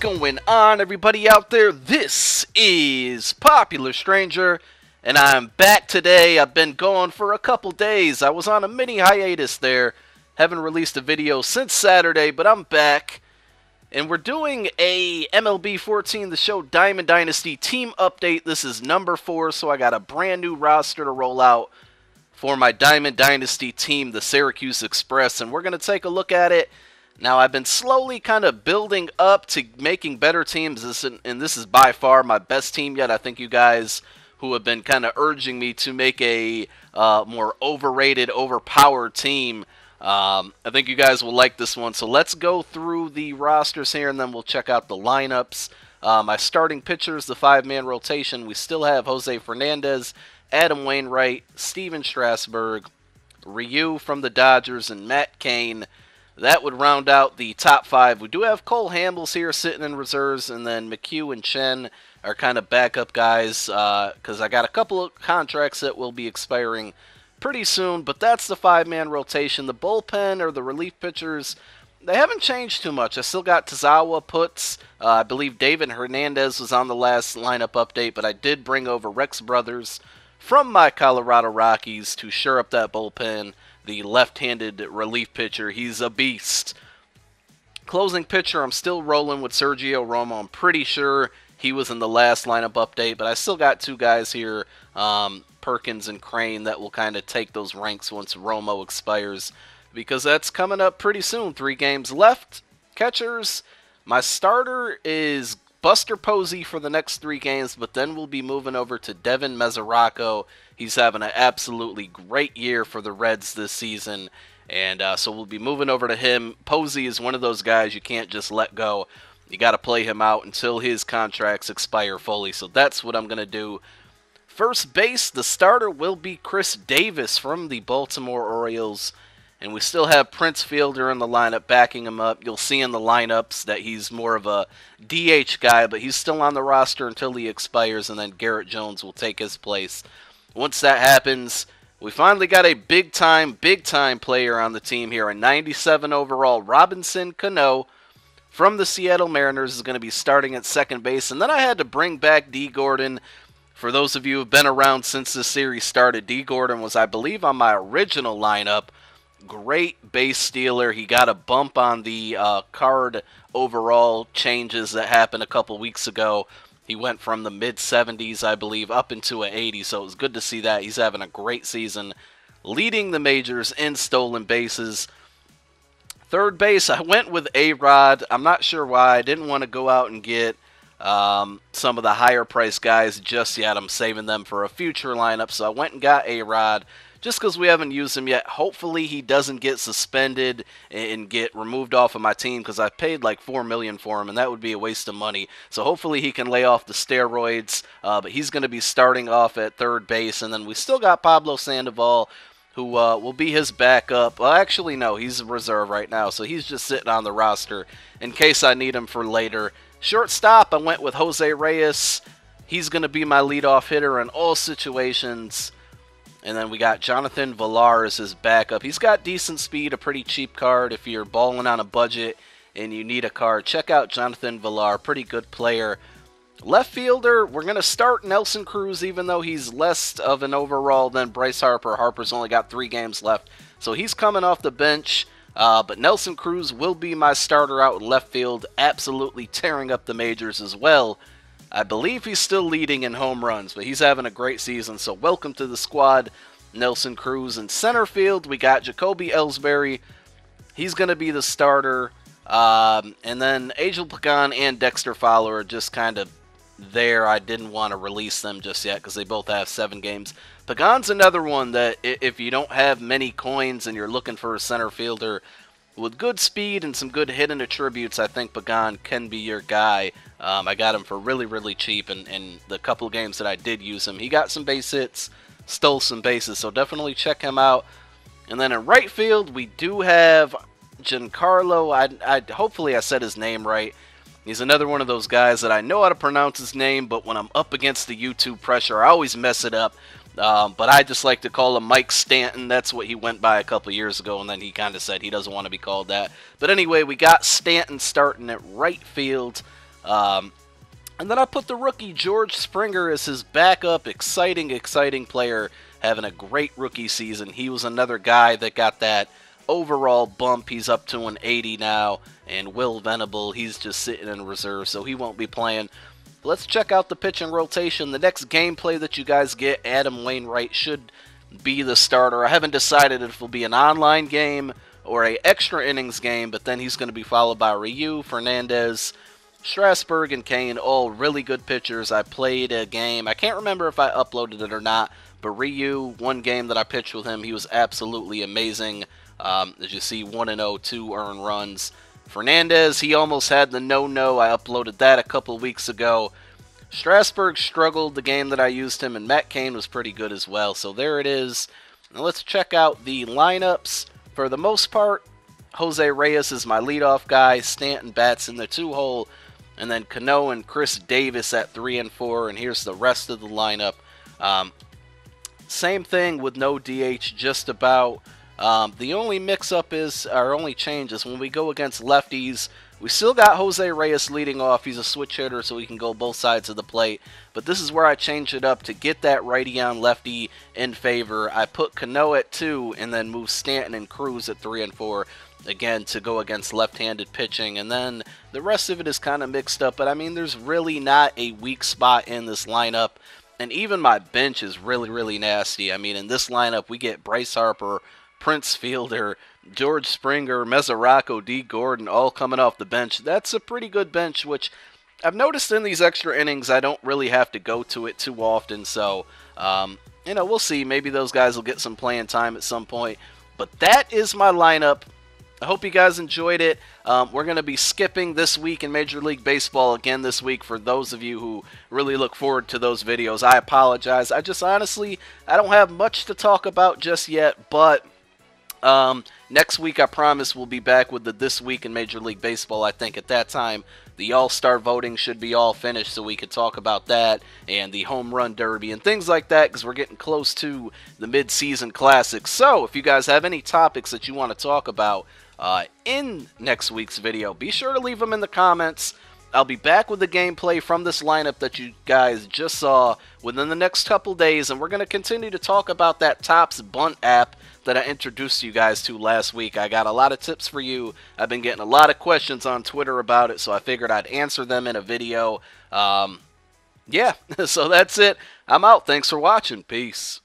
going on, everybody out there? This is Popular Stranger, and I'm back today. I've been gone for a couple days. I was on a mini hiatus there. Haven't released a video since Saturday, but I'm back. And we're doing a MLB 14 The Show Diamond Dynasty team update. This is number 4, so I got a brand new roster to roll out for my Diamond Dynasty team, the Syracuse Express, and we're going to take a look at it. Now, I've been slowly kind of building up to making better teams, and this is by far my best team yet. I think you guys who have been kind of urging me to make a more overrated, overpowered team, I think you guys will like this one. So let's go through the rosters here, and then we'll check out the lineups. My starting pitchers, the 5-man rotation, we still have Jose Fernandez, Adam Wainwright, Steven Strasburg, Ryu from the Dodgers, and Matt Cain. That would round out the top 5. We do have Cole Hamels here sitting in reserves, and then McHugh and Chen are kind of backup guys because I got a couple of contracts that will be expiring pretty soon, but that's the 5-man rotation. The bullpen or the relief pitchers, they haven't changed too much. I still got Tazawa, Putz. I believe David Hernandez was on the last lineup update, but I did bring over Rex Brothers from my Colorado Rockies to shore up that bullpen. The left-handed relief pitcher, he's a beast. Closing pitcher, I'm still rolling with Sergio Romo. I'm pretty sure he was in the last lineup update, but I still got 2 guys here, Perkins and Crane, that will kind of take those ranks once Romo expires, because that's coming up pretty soon. 3 games left. Catchers, my starter is Buster Posey for the next 3 games, but then we'll be moving over to Devin Mesoraco. He's having an absolutely great year for the Reds this season, and so we'll be moving over to him. Posey is one of those guys you can't just let go. You got to play him out until his contracts expire fully, so that's what I'm going to do. First base, the starter will be Chris Davis from the Baltimore Orioles, and we still have Prince Fielder in the lineup backing him up. You'll see in the lineups that he's more of a DH guy, but he's still on the roster until he expires, and then Garrett Jones will take his place. Once that happens, we finally got a big-time player on the team here. A 97 overall Robinson Cano from the Seattle Mariners is going to be starting at second base. And then I had to bring back D. Gordon. For those of you who have been around since the series started, D. Gordon was, I believe, on my original lineup. Great base stealer. He got a bump on the card overall changes that happened a couple weeks ago. He went from the mid-70s, I believe, up into an 80, so it was good to see that. He's having a great season, leading the majors in stolen bases. Third base, I went with A-Rod. I'm not sure why. I didn't want to go out and get some of the higher-priced guys just yet. I'm saving them for a future lineup, so I went and got A-Rod. Just because we haven't used him yet. Hopefully he doesn't get suspended and get removed off of my team, because I paid like $4 million for him, and that would be a waste of money. So hopefully he can lay off the steroids, but he's going to be starting off at third base. And then we still got Pablo Sandoval, who will be his backup. Well, actually, no, he's a reserve right now, so he's just sitting on the roster in case I need him for later. Shortstop, I went with Jose Reyes. He's going to be my leadoff hitter in all situations. And then we got Jonathan Villar as his backup. He's got decent speed, a pretty cheap card. If you're balling on a budget and you need a card, check out Jonathan Villar, pretty good player. Left fielder, we're going to start Nelson Cruz, even though he's less of an overall than Bryce Harper. Harper's only got 3 games left, so he's coming off the bench. But Nelson Cruz will be my starter out in left field, absolutely tearing up the majors as well. I believe he's still leading in home runs, but he's having a great season, so welcome to the squad, Nelson Cruz. In center field, we got Jacoby Ellsbury. He's going to be the starter. And then Angel Pagan and Dexter Fowler are just kind of there. I didn't want to release them just yet because they both have 7 games. Pagan's another one that if you don't have many coins and you're looking for a center fielder with good speed and some good hidden attributes, I think Pagan can be your guy. I got him for really, really cheap, and the couple of games that I did use him, he got some base hits, stole some bases, so definitely check him out. And then in right field, we do have Giancarlo. Hopefully I said his name right. He's another one of those guys that I know how to pronounce his name, but when I'm up against the YouTube pressure, I always mess it up. But I just like to call him Mike Stanton. That's what he went by a couple years ago, and then he kind of said he doesn't want to be called that. But anyway, we got Stanton starting at right field. And then I put the rookie George Springer as his backup. Exciting, exciting player, having a great rookie season. He was another guy that got that overall bump. He's up to an 80 now. And Will Venable, he's just sitting in reserve, so he won't be playing. Let's check out the pitching rotation. The next gameplay that you guys get, Adam Wainwright should be the starter. I haven't decided if it'll be an online game or a extra innings game, but then he's going to be followed by Ryu, Fernandez, Strasburg, and Kane, all really good pitchers. I played a game. I can't remember if I uploaded it or not, but Ryu, one game that I pitched with him, he was absolutely amazing. As you see, 1-0, 2 earned runs. Fernandez, he almost had the no-no. I uploaded that a couple weeks ago. Strasburg struggled the game that I used him, and Matt Cain was pretty good as well. So there it is. Now let's check out the lineups. For the most part, Jose Reyes is my leadoff guy. Stanton bats in the 2-hole. And then Cano and Chris Davis at 3 and 4. And here's the rest of the lineup. Same thing with no DH, just about. The only mix-up is, our only change is when we go against lefties, we still got Jose Reyes leading off. He's a switch hitter, so he can go both sides of the plate. But this is where I changed it up to get that righty on lefty in favor. I put Cano at 2 and then move Stanton and Cruz at 3 and 4. Again, to go against left-handed pitching. And then the rest of it is kind of mixed up. But, I mean, there's really not a weak spot in this lineup. And even my bench is really, really nasty. I mean, in this lineup, we get Bryce Harper, Prince Fielder, George Springer, Mesoraco, D. Gordon, all coming off the bench. That's a pretty good bench, which I've noticed in these extra innings, I don't really have to go to it too often. So, you know, we'll see. Maybe those guys will get some playing time at some point. But that is my lineup. I hope you guys enjoyed it. We're going to be skipping this week in Major League Baseball again this week for those of you who really look forward to those videos. I apologize. I just honestly, I don't have much to talk about just yet, but next week I promise we'll be back with the This Week in Major League Baseball. I think at that time the All-Star voting should be all finished so we could talk about that and the Home Run Derby and things like that because we're getting close to the mid-season classics. So if you guys have any topics that you want to talk about in next week's video, be sure to leave them in the comments. I'll be back with the gameplay from this lineup that you guys just saw within the next couple days, and we're going to continue to talk about that Topps Bunt app that I introduced you guys to last week. I got a lot of tips for you. I've been getting a lot of questions on Twitter about it, so I figured I'd answer them in a video. Yeah, so that's it. I'm out. Thanks for watching. Peace.